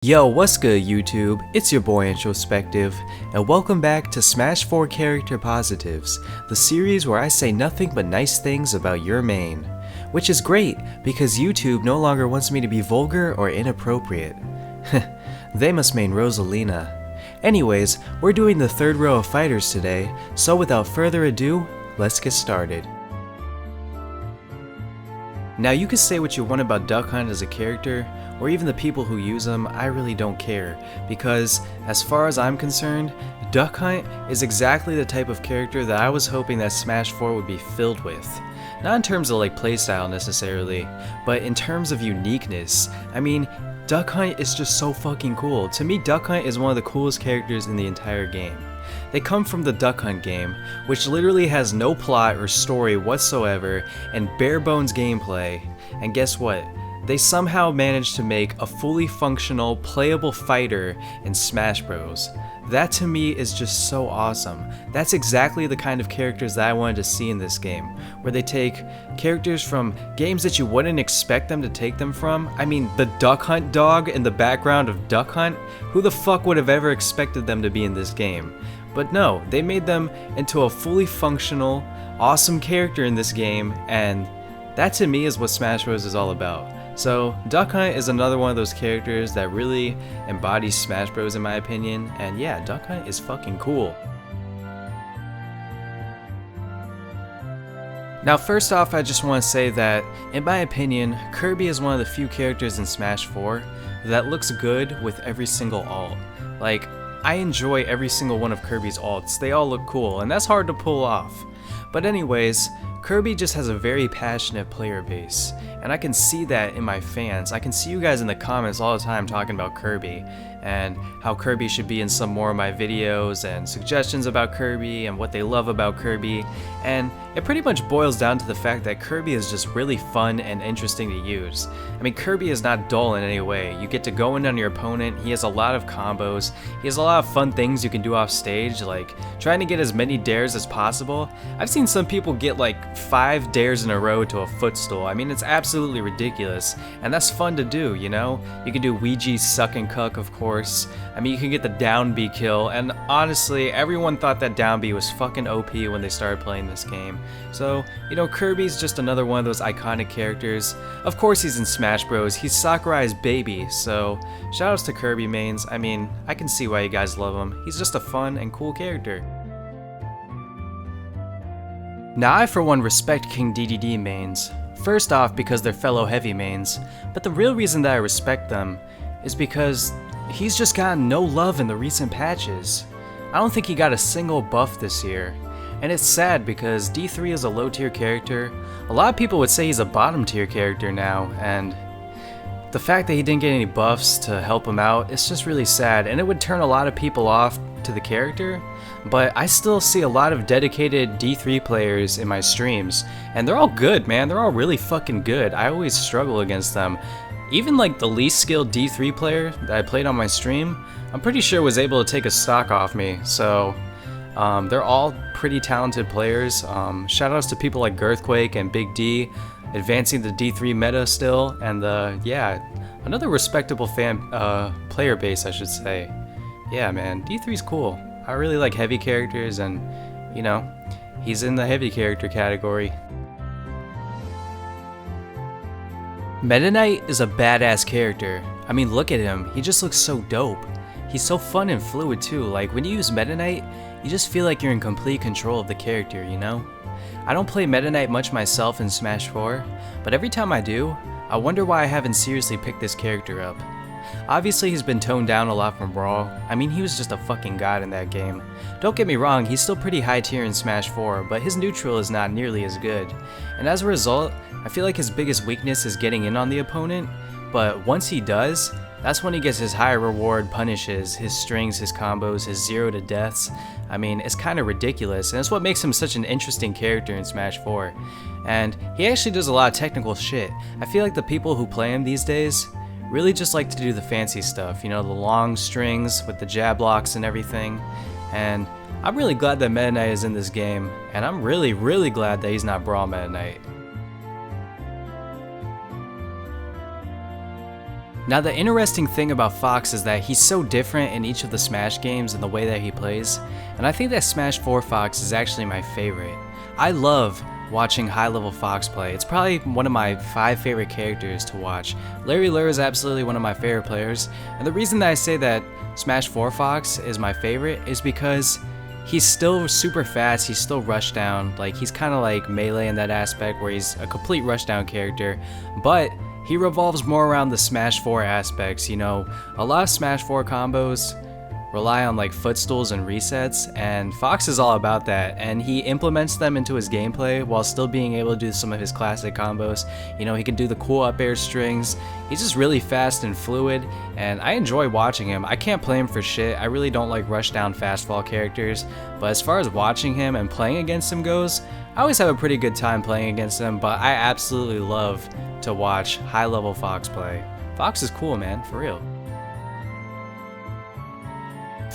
Yo, what's good YouTube? It's your boy Introspective, and welcome back to Smash 4 Character Positives, the series where I say nothing but nice things about your main. Which is great, because YouTube no longer wants me to be vulgar or inappropriate. They must mean Rosalina. Anyways, we're doing the third row of fighters today, so without further ado, let's get started. Now you can say what you want about Duck Hunt as a character, or even the people who use him. I really don't care, because as far as I'm concerned, Duck Hunt is exactly the type of character that I was hoping that Smash 4 would be filled with. Not in terms of like playstyle necessarily, but in terms of uniqueness. I mean, Duck Hunt is just so fucking cool. To me, Duck Hunt is one of the coolest characters in the entire game. They come from the Duck Hunt game, which literally has no plot or story whatsoever and bare bones gameplay, and guess what? They somehow managed to make a fully functional, playable fighter in Smash Bros. That to me is just so awesome. That's exactly the kind of characters that I wanted to see in this game, where they take characters from games that you wouldn't expect them to take them from. I mean, the Duck Hunt dog in the background of Duck Hunt, who the fuck would have ever expected them to be in this game? But no, they made them into a fully functional, awesome character in this game, and that to me is what Smash Bros is all about. So, Duck Hunt is another one of those characters that really embodies Smash Bros in my opinion, and yeah, Duck Hunt is fucking cool. Now first off, I just want to say that, in my opinion, Kirby is one of the few characters in Smash 4 that looks good with every single ult. Like, I enjoy every single one of Kirby's ults, they all look cool, and that's hard to pull off. But anyways, Kirby just has a very passionate player base, and I can see that in my fans. I can see you guys in the comments all the time talking about Kirby, and how Kirby should be in some more of my videos, and suggestions about Kirby, and what they love about Kirby, and it pretty much boils down to the fact that Kirby is just really fun and interesting to use. I mean, Kirby is not dull in any way. You get to go in on your opponent, he has a lot of combos, he has a lot of fun things you can do off stage, like trying to get as many dares as possible. I've seen some people get like 5 dares in a row to a footstool. I mean, it's absolutely ridiculous, and that's fun to do, you know? You can do Ouija's suck and cuck, of course. I mean, you can get the down B kill, and honestly, everyone thought that down B was fucking OP when they started playing this game. So, you know, Kirby's just another one of those iconic characters. Of course he's in Smash Bros, he's Sakurai's baby, so shoutouts to Kirby mains. I mean, I can see why you guys love him. He's just a fun and cool character. Now I for one respect King Dedede mains. First off because they're fellow heavy mains, but the real reason that I respect them is because he's just gotten no love in the recent patches. I don't think he got a single buff this year, and it's sad because D3 is a low tier character. A lot of people would say he's a bottom tier character now, and the fact that he didn't get any buffs to help him out, it's just really sad, and it would turn a lot of people off to the character. But I still see a lot of dedicated D3 players in my streams, and they're all good, man. They're all really fucking good. I always struggle against them. Even like the least skilled D3 player that I played on my stream, I'm pretty sure was able to take a stock off me. So they're all pretty talented players. Shoutouts to people like Girthquake and Big D, advancing the D3 meta still, and yeah, another respectable player base, I should say. Yeah, man, D3's cool. I really like heavy characters, and you know, he's in the heavy character category. Meta Knight is a badass character. I mean, look at him, he just looks so dope. He's so fun and fluid too. Like when you use Meta Knight, you just feel like you're in complete control of the character, you know? I don't play Meta Knight much myself in Smash 4, but every time I do, I wonder why I haven't seriously picked this character up. Obviously he's been toned down a lot from Brawl. I mean, he was just a fucking god in that game. Don't get me wrong, he's still pretty high tier in Smash 4, but his neutral is not nearly as good. And as a result, I feel like his biggest weakness is getting in on the opponent, but once he does, that's when he gets his high reward punishes, his strings, his combos, his 0 to deaths. I mean, it's kind of ridiculous, and it's what makes him such an interesting character in Smash 4. And he actually does a lot of technical shit. I feel like the people who play him these days really just like to do the fancy stuff, you know, the long strings with the jab blocks and everything. And I'm really glad that Meta Knight is in this game, and I'm really glad that he's not Brawl Meta Knight. Now the interesting thing about Fox is that he's so different in each of the Smash games and the way that he plays, and I think that Smash 4 Fox is actually my favorite. I love watching high-level Fox play. It's probably one of my 5 favorite characters to watch. Larry Lurr is absolutely one of my favorite players, and the reason that I say that Smash 4 Fox is my favorite is because he's still super fast, he's still rushdown, like he's kind of like Melee in that aspect where he's a complete rushdown character, but he revolves more around the Smash 4 aspects. You know, a lot of Smash 4 combos rely on like footstools and resets, and Fox is all about that, and he implements them into his gameplay while still being able to do some of his classic combos. You know, he can do the cool up air strings. He's just really fast and fluid, and I enjoy watching him. I can't play him for shit. I really don't like rush down fast fall characters, but as far as watching him and playing against him goes, I always have a pretty good time playing against him, but I absolutely love to watch high level Fox play. Fox is cool, man, for real.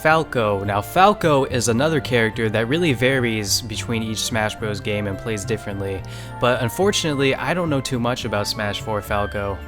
Falco. Now Falco is another character that really varies between each Smash Bros game and plays differently, but unfortunately I don't know too much about Smash 4 Falco.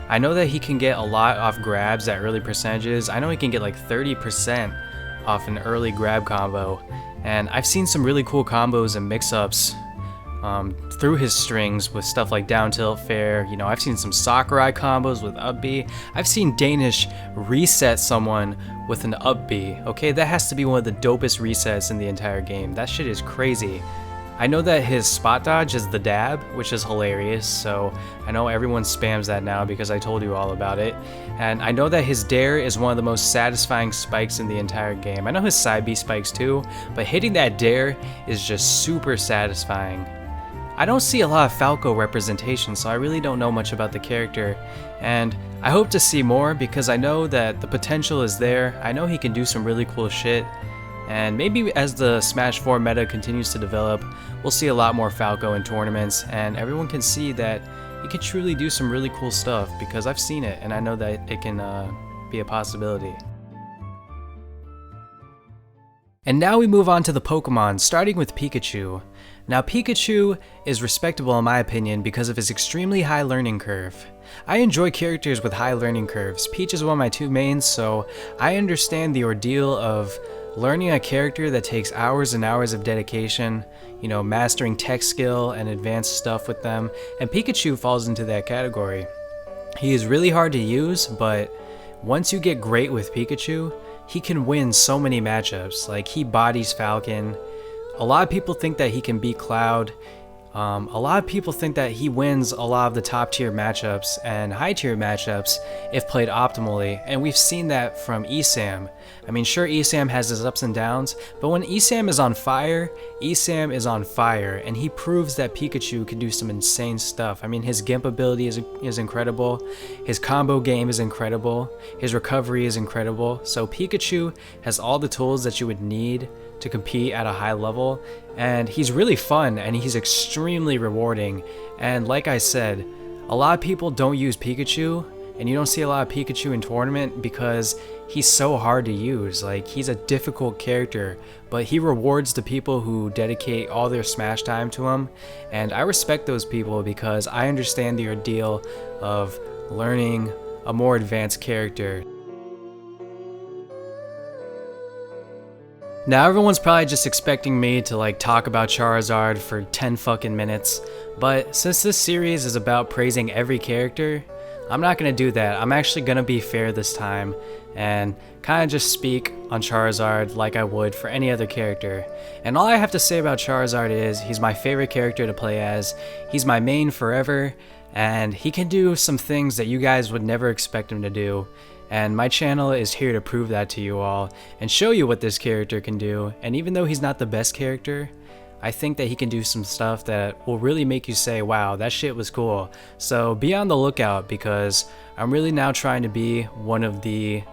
I know that he can get a lot off grabs at early percentages. I know he can get like 30% off an early grab combo, and I've seen some really cool combos and mix-ups through his strings with stuff like down tilt fair. You know, I've seen some Sakurai combos with up B. I've seen Danish reset someone with an up B. Okay, that has to be one of the dopest resets in the entire game. That shit is crazy. I know that his spot dodge is the dab, which is hilarious, so I know everyone spams that now because I told you all about it. And I know that his dare is one of the most satisfying spikes in the entire game. I know his side B spikes too, but hitting that dare is just super satisfying. I don't see a lot of Falco representation, so I really don't know much about the character, and I hope to see more because I know that the potential is there. I know he can do some really cool shit, and maybe as the Smash 4 meta continues to develop, we'll see a lot more Falco in tournaments, and everyone can see that he can truly do some really cool stuff because I've seen it, and I know that it can be a possibility. And now we move on to the Pokemon, starting with Pikachu. Now Pikachu is respectable in my opinion because of his extremely high learning curve. I enjoy characters with high learning curves. Peach is one of my 2 mains, so I understand the ordeal of learning a character that takes hours and hours of dedication, you know, mastering tech skill and advanced stuff with them, and Pikachu falls into that category. He is really hard to use, but once you get great with Pikachu, he can win so many matchups. Like, he bodies Falcon. A lot of people think that he can beat Cloud. A lot of people think that he wins a lot of the top tier matchups and high tier matchups if played optimally, and we've seen that from ESAM. I mean, sure, ESAM has his ups and downs, but when ESAM is on fire, ESAM is on fire, and he proves that Pikachu can do some insane stuff. I mean, his Gimp ability is incredible, his combo game is incredible, his recovery is incredible, so Pikachu has all the tools that you would need to compete at a high level, and he's really fun and he's extremely rewarding. And like I said, a lot of people don't use Pikachu, and you don't see a lot of Pikachu in tournament because he's so hard to use. Like, he's a difficult character, but he rewards the people who dedicate all their Smash time to him, and I respect those people because I understand the ordeal of learning a more advanced character. Now everyone's probably just expecting me to like talk about Charizard for 10 fucking minutes, but since this series is about praising every character, I'm not gonna do that. I'm actually gonna be fair this time and kind of just speak on Charizard like I would for any other character. And all I have to say about Charizard is he's my favorite character to play as, he's my main forever, and he can do some things that you guys would never expect him to do. And my channel is here to prove that to you all and show you what this character can do. And even though he's not the best character, I think that he can do some stuff that will really make you say, wow, that shit was cool. So be on the lookout because I'm really now trying to be one of the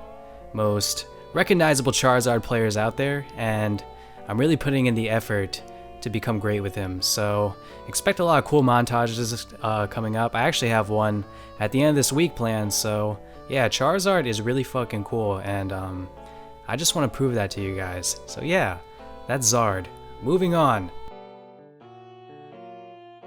most recognizable Charizard players out there, and I'm really putting in the effort to become great with him. So expect a lot of cool montages coming up. I actually have one at the end of this week planned, so yeah, Charizard is really fucking cool, and I just want to prove that to you guys. So yeah, that's Zard. Moving on.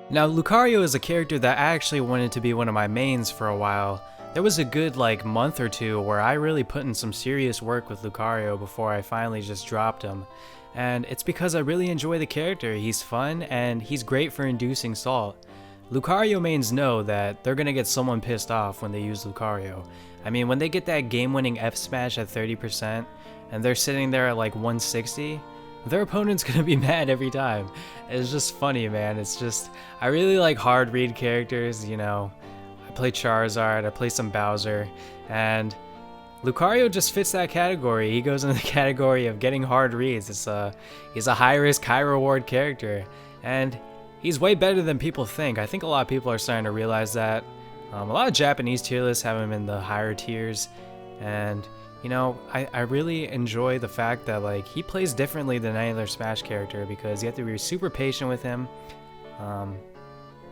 Now Lucario is a character that I actually wanted to be one of my mains for a while. There was a good like month or two where I really put in some serious work with Lucario before I finally just dropped him. And it's because I really enjoy the character. He's fun and he's great for inducing salt. Lucario mains know that they're gonna get someone pissed off when they use Lucario. I mean, when they get that game-winning F smash at 30% and they're sitting there at like 160, their opponent's gonna be mad every time. It's just funny, man. It's just, I really like hard read characters, you know. I play Charizard, I play some Bowser, and Lucario just fits that category. He goes into the category of getting hard reads. He's a high risk, high reward character, and he's way better than people think. I think a lot of people are starting to realize that. A lot of Japanese tier lists have him in the higher tiers, and you know, I really enjoy the fact that like he plays differently than any other Smash character because you have to be super patient with him.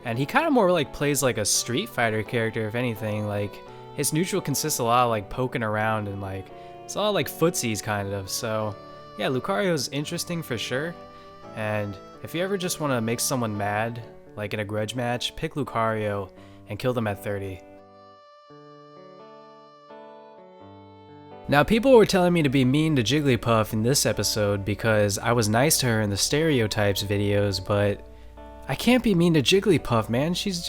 And he kind of more like plays like a Street Fighter character, if anything. Like his neutral consists a lot of like poking around and like it's a lot like footsies kind of. So yeah, Lucario's interesting for sure. And if you ever just want to make someone mad, like in a grudge match, pick Lucario and kill them at 30. Now, people were telling me to be mean to Jigglypuff in this episode because I was nice to her in the stereotypes videos, but I can't be mean to Jigglypuff, man. She's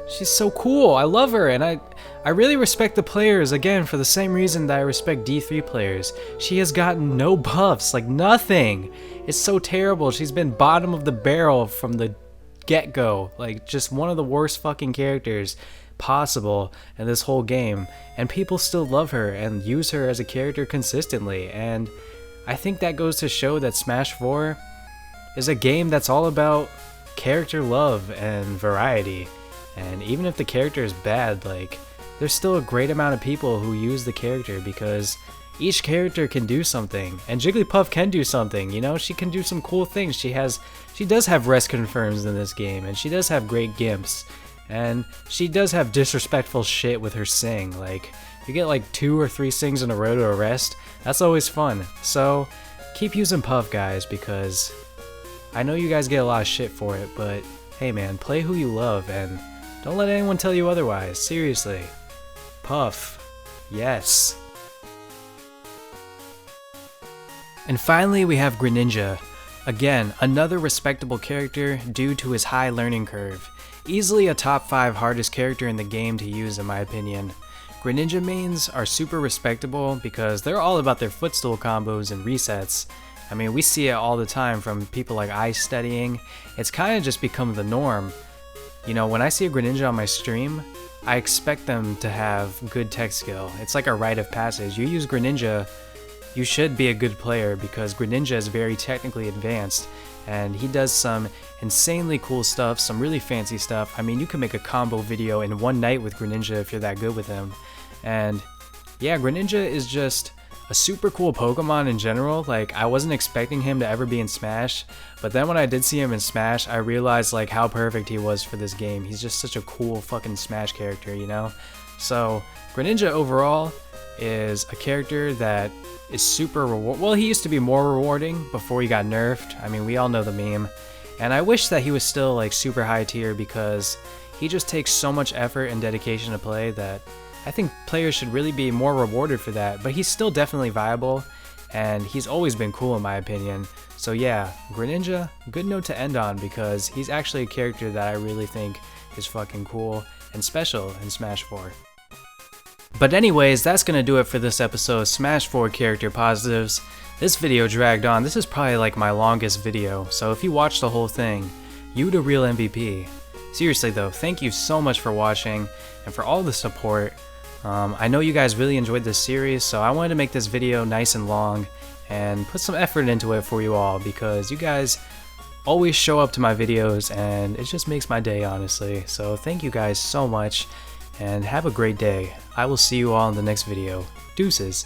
so cool. I love her, and I really respect the players, again, for the same reason that I respect D3 players. She has gotten no buffs, like nothing. It's so terrible. She's been bottom of the barrel from the get-go. Like, just one of the worst fucking characters possible in this whole game, and people still love her and use her as a character consistently. And I think that goes to show that Smash 4 is a game that's all about character love and variety. And even if the character is bad, like, there's still a great amount of people who use the character because each character can do something, and Jigglypuff can do something, you know. She can do some cool things. She does have rest confirms in this game, and she does have great gimps, and she does have disrespectful shit with her sing. Like, if you get like 2 or 3 sings in a row to arrest, that's always fun. So keep using Puff, guys, because I know you guys get a lot of shit for it, but hey man, play who you love and don't let anyone tell you otherwise. Seriously. Puff. Yes. And finally we have Greninja. Again, another respectable character due to his high learning curve. Easily a top 5 hardest character in the game to use in my opinion. Greninja mains are super respectable because they're all about their footstool combos and resets. I mean, we see it all the time from people like ice studying. It's kind of just become the norm. You know, when I see a Greninja on my stream, I expect them to have good tech skill. It's like a rite of passage. You use Greninja, you should be a good player because Greninja is very technically advanced and he does some insanely cool stuff, some really fancy stuff. I mean, you can make a combo video in one night with Greninja if you're that good with him. And yeah, Greninja is just a super cool Pokemon in general. Like, I wasn't expecting him to ever be in Smash, but then when I did see him in Smash, I realized like how perfect he was for this game. He's just such a cool fucking Smash character, you know? So Greninja overall is a character that is super well, he used to be more rewarding before he got nerfed. I mean, we all know the meme. And I wish that he was still like super high tier because he just takes so much effort and dedication to play that I think players should really be more rewarded for that, but he's still definitely viable, and he's always been cool in my opinion. So yeah, Greninja, good note to end on because he's actually a character that I really think is fucking cool and special in Smash 4. But anyways, that's gonna do it for this episode of Smash 4 Character Positives. This video dragged on. This is probably like my longest video, so if you watched the whole thing, you the real MVP. Seriously though, thank you so much for watching and for all the support. I know you guys really enjoyed this series, so I wanted to make this video nice and long and put some effort into it for you all because you guys always show up to my videos and it just makes my day, honestly. So thank you guys so much and have a great day. I will see you all in the next video. Deuces.